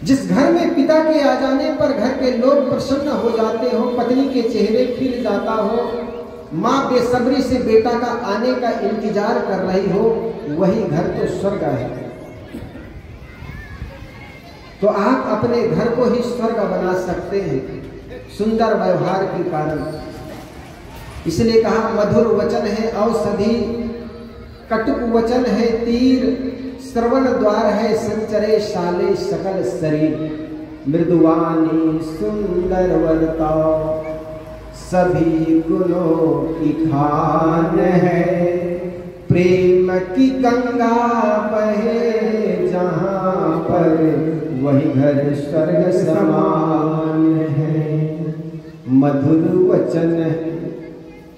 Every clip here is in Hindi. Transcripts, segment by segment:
जिस घर में पिता के आ जाने पर घर के लोग प्रसन्न हो जाते हो, पत्नी के चेहरे खिल जाता हो, माँ बेसब्री से बेटा का आने का इंतजार कर रही हो, वही घर तो स्वर्ग है। तो आप अपने घर को ही स्वर्ग बना सकते हैं सुंदर व्यवहार के कारण। इसलिए कहा मधुर वचन है औषधि, कटुक वचन है तीर, श्रवण द्वार है संचरे शाले सकल शरीर। मृदुवानी सुंदर वरता सभी गुणों की खान है, प्रेम की गंगा बहे जहाँ पर वही घर स्वर्ग समान है। मधुर वचन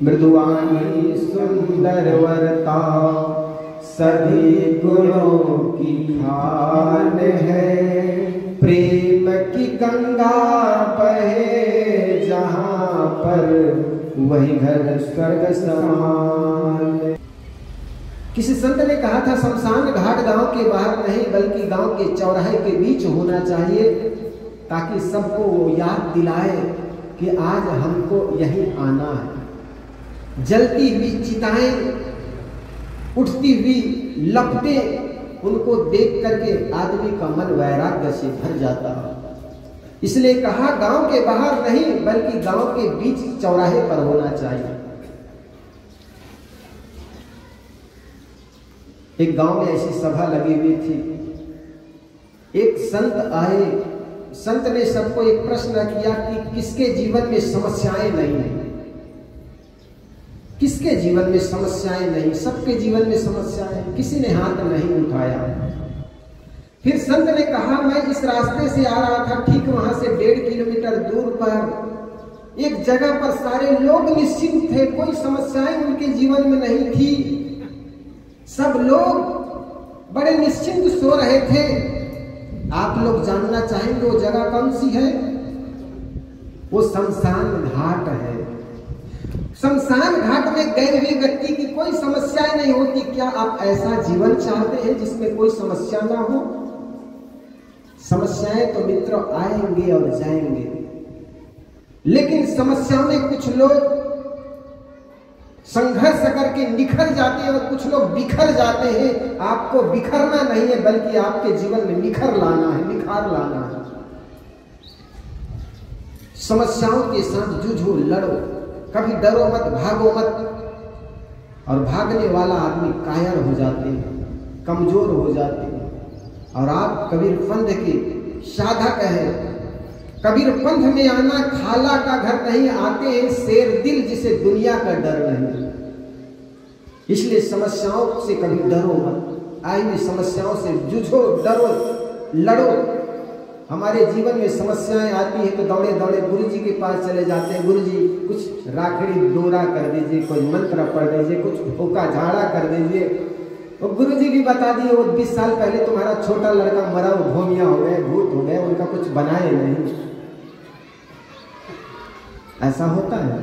मृदुवानी सुंदर वरता सभी गुणों की खान है, प्रेम की गंगा बहे जहाँ पर वही घर स्वर्ग समान। किसी संत ने कहा था शमशान घाट गांव के बाहर नहीं बल्कि गांव के चौराहे के बीच होना चाहिए, ताकि सबको वो याद दिलाए कि आज हमको यहीं आना है। जलती हुई चिताएं, उठती हुई लपटें, उनको देख करके आदमी का मन वैराग्य से भर जाता है। इसलिए कहा गांव के बाहर नहीं बल्कि गांव के बीच चौराहे पर होना चाहिए। एक गांव में ऐसी सभा लगी हुई थी। एक संत आए, संत ने सबको एक प्रश्न किया कि किसके जीवन में समस्याएं नहीं है, किसके जीवन में समस्याएं नहीं। सबके जीवन में समस्याएं, किसी ने हाथ नहीं उठाया। फिर संत ने कहा मैं इस रास्ते से आ रहा था, ठीक वहां से 1.5 किलोमीटर दूर पर एक जगह पर सारे लोग निश्चिंत थे, कोई समस्याएं उनके जीवन में नहीं थी, सब लोग बड़े निश्चिंत सो रहे थे। आप लोग जानना चाहेंगे वो जगह कौन सी है? वो शमशान घाट है। शमशान घाट में गए हुए व्यक्ति की कोई समस्याएं नहीं होती। क्या आप ऐसा जीवन चाहते हैं जिसमें कोई समस्या ना हो? समस्याएं तो मित्र आएंगे और जाएंगे, लेकिन समस्याओं में कुछ लोग संघर्ष करके निखर जाते हैं और कुछ लोग बिखर जाते हैं। आपको बिखरना नहीं है बल्कि आपके जीवन में निखर लाना है, निखार लाना है। समस्याओं के साथ जूझो, लड़ो, कभी डरो मत, भागो मत। और भागने वाला आदमी कायर हो जाते हैं, कमजोर हो जाते हैं। और आप कबीर पंथ के साधक हैं। कबीर पंथ में आना खाला का घर नहीं, आते हैं शेर दिल जिसे दुनिया का डर नहीं। इसलिए समस्याओं से कभी डरो मत, आई हुई समस्याओं से जूझो, डरो, लड़ो। हमारे जीवन में समस्याएं आती है तो दौड़े दौड़े गुरु जी के पास चले जाते हैं। गुरु जी कुछ राखड़ी डोरा कर दीजिए, कोई मंत्र पढ़ दीजिए, कुछ भूखा झाड़ा कर दीजिए। और गुरु जी भी बता दिए वो 20 साल पहले तुम्हारा छोटा लड़का मरा, वो भूमिया हो गए, भूत हो गए, उनका कुछ बनाए नहीं। ऐसा होता है।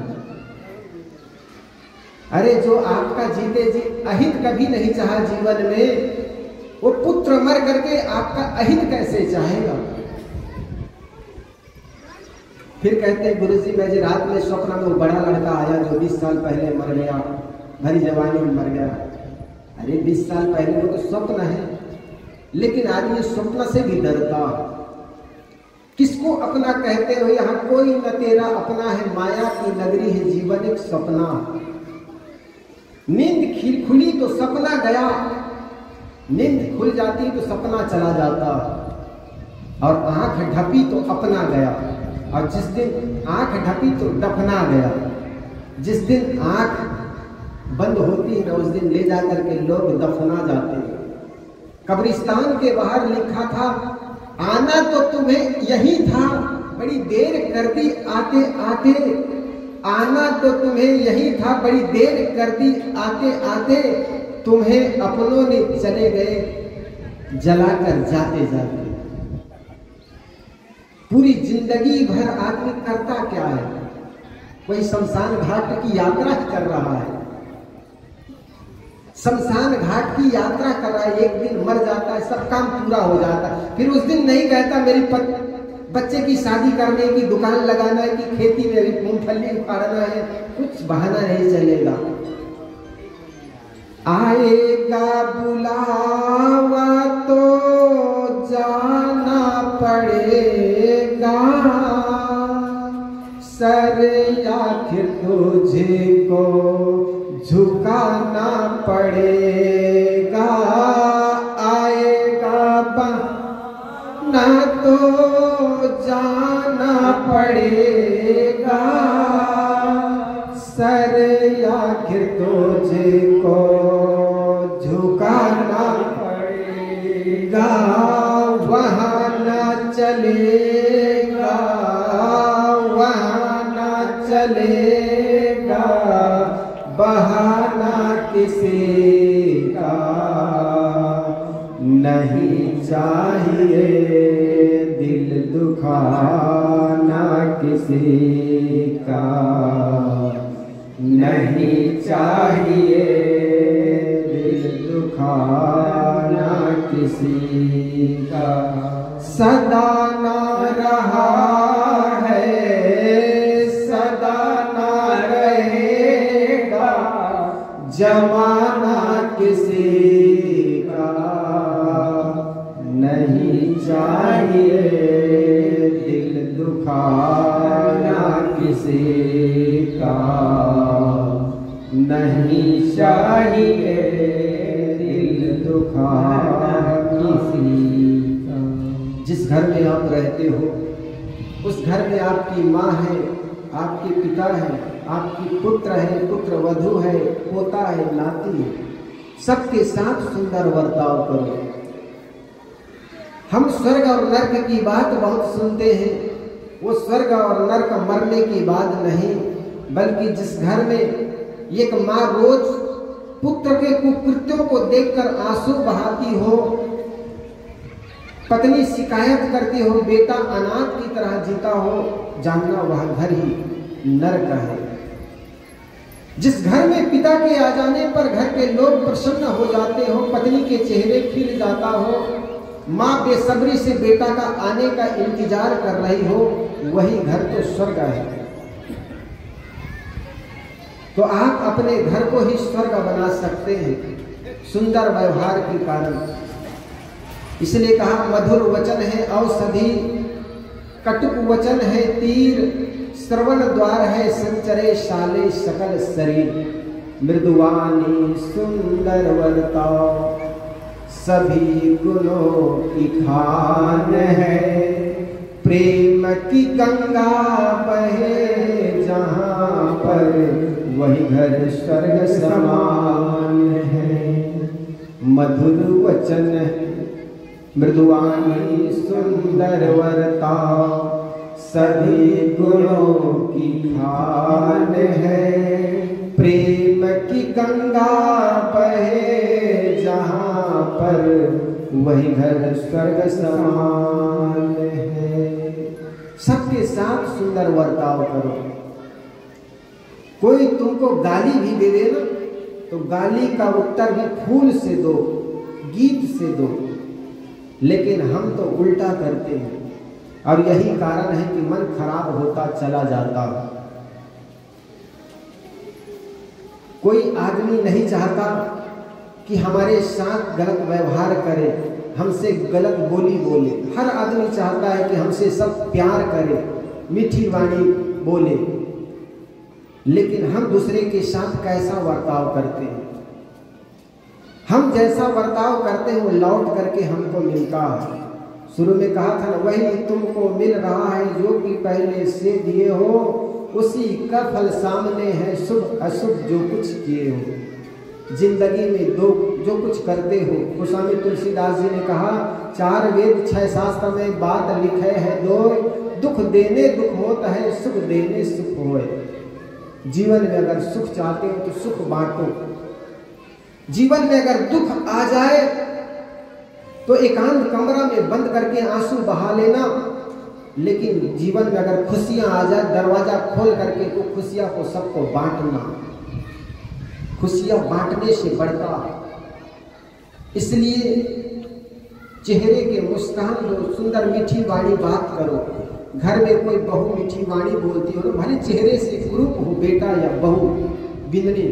अरे जो आपका जीते जी अहित कभी नहीं चाहा जीवन में, वो पुत्र मर करके आपका अहित कैसे चाहेगा? फिर कहते हैं गुरुजी मैं जी रात में स्वप्न में वो बड़ा लड़का आया जो 20 साल पहले मर गया, भरी जवानी में मर गया। अरे 20 साल पहले वो तो स्वप्न है, लेकिन आदमी स्वप्न से भी डरता। किसको अपना कहते हो? यहाँ कोई न तेरा अपना है, माया की नगरी है जीवन एक सपना। नींद खुली तो सपना गया, नींद खुल जाती तो सपना चला जाता, और आंख ढपी तो अपना गया। और जिस दिन आंख ढपी तो दफना गया। जिस दिन आंख बंद होती है ना उस दिन ले जाकर के लोग दफना जाते हैं। कब्रिस्तान के बाहर लिखा था आना तो तुम्हें यही था, बड़ी देर कर दी आते आते। आना तो तुम्हें यही था, बड़ी देर कर दी आते आते। तुम्हें अपनों ने चले गए जलाकर जाते जाते। पूरी जिंदगी भर आदमी करता क्या है? कोई शमशान घाट की यात्रा कर रहा है। शमशान घाट की यात्रा कर रहा है, एक दिन मर जाता है, सब काम पूरा हो जाता है। फिर उस दिन नहीं कहता मेरी बच्चे की शादी करने की, दुकान लगाना है, कि खेती में मूंगफली उखाड़ना है, कुछ बहाना नहीं चलेगा। आएगा बुलावा तो जाना पड़ेगा, सर आखिर तुझे को झुकाना पड़ेगा। आएगा बहाना तो जाना पड़ेगा, सर आखिर तुझे को झुकाना पड़ेगा। वहाँ न चलेगा, वहाँ न चलेगा बहाना किसी का, नहीं चाहिए दिल दुखाना किसी का, नहीं चाहिए दिल दुखाना किसी का। सदा ना रहा है, सदा ना रहेगा जमाना किसी का, नहीं चाहिए दिल दुखाना किसी का, नहीं चाहिए दिल दुखाना किसी का। जिस घर में आप रहते हो उस घर में आपकी माँ है, आपके पिता है, आपकी पुत्र है, पुत्र वधू है, पोता है, नाती है, सबके साथ सुंदर बर्ताव करो। हम स्वर्ग और नर्क की बात बहुत सुनते हैं, वो स्वर्ग और नर्क मरने की बात नहीं, बल्कि जिस घर में एक माँ रोज पुत्र के कुकृत्यों को देखकर आंसू बहाती हो, पत्नी शिकायत करती हो, बेटा अनाथ की तरह जीता हो, जानना वह घर ही नर्क है। जिस घर में पिता के आ जाने पर घर के लोग प्रसन्न हो जाते हो, पत्नी के चेहरे खिल जाता हो, माँ बेसब्री से बेटा का आने का इंतजार कर रही हो, वही घर तो स्वर्ग है। तो आप अपने घर को ही स्वर्ग बना सकते हैं सुंदर व्यवहार के कारण। इसलिए कहा मधुर वचन है औषधि, कटुक वचन है तीर, श्रवण द्वार है संचरे शाले सकल शरीर। मृदुवानी सुंदर वर्ताव सभी गुणों की खान है, प्रेम की गंगा बहे जहाँ पर वही घर स्वर्ग समान है। मधुर वचन मृदुवानी सुंदर वर्ताव सभी गुणों की खान है, प्रेम की गंगा बहे जहाँ पर वही घर स्वर्ग समान है। सबके साथ सुंदर वर्ताव करो। कोई तुमको गाली भी दे दे ना, तो गाली का उत्तर भी फूल से दो, गीत से दो। लेकिन हम तो उल्टा करते हैं, और यही कारण है कि मन खराब होता चला जाता। कोई आदमी नहीं चाहता कि हमारे साथ गलत व्यवहार करे, हमसे गलत बोली बोले। हर आदमी चाहता है कि हमसे सब प्यार करे, मीठी वाणी बोले। लेकिन हम दूसरे के साथ कैसा बर्ताव करते हैं? हम जैसा बर्ताव करते हैं वो लौट करके हमको मिलता है। शुरू में कहा था ना, वही तुमको मिल रहा है जो कि पहले से दिए हो, उसी का फल सामने है, शुभ अशुभ जो कुछ किए हो। जिंदगी में दो जो कुछ करते हो, गोस्वामी तुलसीदास जी ने कहा, 4 वेद 6 शास्त्र में बात लिखे है दो, दुख देने दुख होता है, सुख देने सुख होए। जीवन में अगर सुख चाहते हो तो सुख बांटो। जीवन में अगर दुख आ जाए तो एकांत कमरा में बंद करके आंसू बहा लेना। लेकिन जीवन में अगर खुशियां आ जाए, दरवाजा खोल करके वो खुशियां को सबको बांटना। खुशियां बांटने से बढ़ता। इसलिए चेहरे के मुस्कान लो, सुंदर मीठी वाणी बात करो। घर में कोई बहू मीठी वाणी बोलती हो, भले चेहरे से कुरूप हो बेटा या बहू बिंदनी,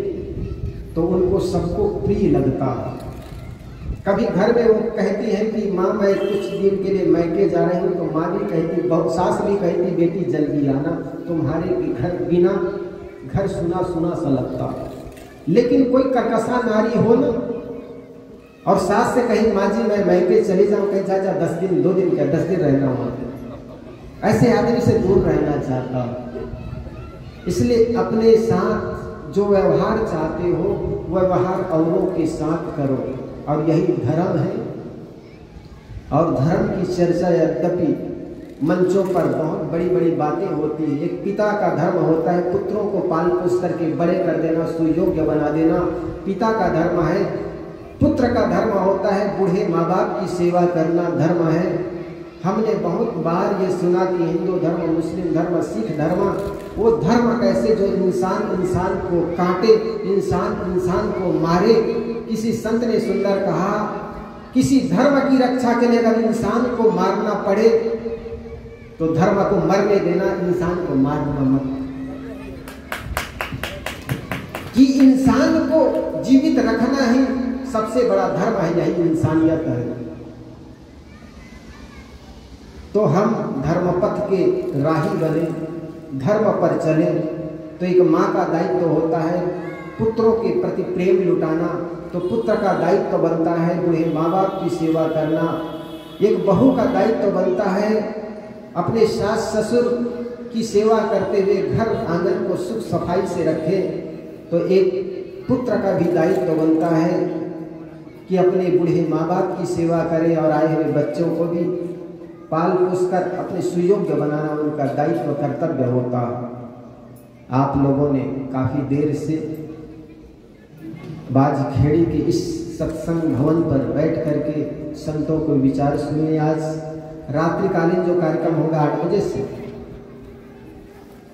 तो उनको सबको प्रिय लगता। कभी घर में वो कहती है कि माँ मैं कुछ दिन के लिए मैके जा रही हूँ, तो माँ भी कहती, सास भी कहती बेटी जल्दी आना, तुम्हारे घर बिना घर सुना सुना सा लगता। लेकिन कोई कर्कशा नारी हो ना, और सास से कहीं माँ जी मैं मैके चली जाऊँ, कहीं जा 10 दिन 2 दिन क्या 10 दिन रहना वहाँ पे, ऐसे आदमी से दूर रहना चाहता। इसलिए अपने साथ जो व्यवहार चाहते हो वह व्यवहार औरों के साथ करो, और यही धर्म है। और धर्म की चर्चा यद्यपि मंचों पर बहुत बड़ी बड़ी बातें होती है। एक पिता का धर्म होता है पुत्रों को पाल पोस करके बड़े कर देना, सुयोग्य बना देना, पिता का धर्म है। पुत्र का धर्म होता है बूढ़े माँ बाप की सेवा करना, धर्म है। हमने बहुत बार ये सुना कि हिंदू धर्म, मुस्लिम धर्म, सिख धर्म, वो धर्म कैसे जो इंसान इंसान को काटे, इंसान इंसान को मारे। किसी संत ने सुंदर कहा, किसी धर्म की रक्षा के लिए अगर इंसान को मारना पड़े तो धर्म को मरने देना, इंसान को मारना मत। कि इंसान को जीवित रखना ही सबसे बड़ा धर्म है, यही इंसानियत है। तो हम धर्मपथ के राही बने, धर्म पर चले। तो एक माँ का दायित्व होता है पुत्रों के प्रति प्रेम लुटाना, तो पुत्र का दायित्व बनता है बूढ़े माँ बाप की सेवा करना। एक बहू का दायित्व बनता है अपने सास ससुर की सेवा करते हुए घर आंगन को सुख सफाई से रखे। तो एक पुत्र का भी दायित्व बनता है कि अपने बूढ़े माँ बाप की सेवा करे और आए हुए बच्चों को भी पाल पोस कर अपने सुयोग्य बनाना उनका दायित्व कर्तव्य होता। आप लोगों ने काफ़ी देर से बाजखेड़ी के इस सत्संग भवन पर बैठ करके संतों को विचार सुने। आज रात्रिकालीन जो कार्यक्रम होगा 8 बजे से,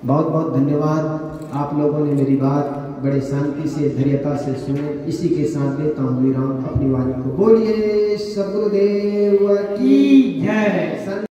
बहुत बहुत धन्यवाद। आप लोगों ने मेरी बात बड़े शांति से धैर्यता से सुने। इसी के साथ लेता हूँ विराम अपनी वाणी को। बोलिए सद्गुरुदेव की जय।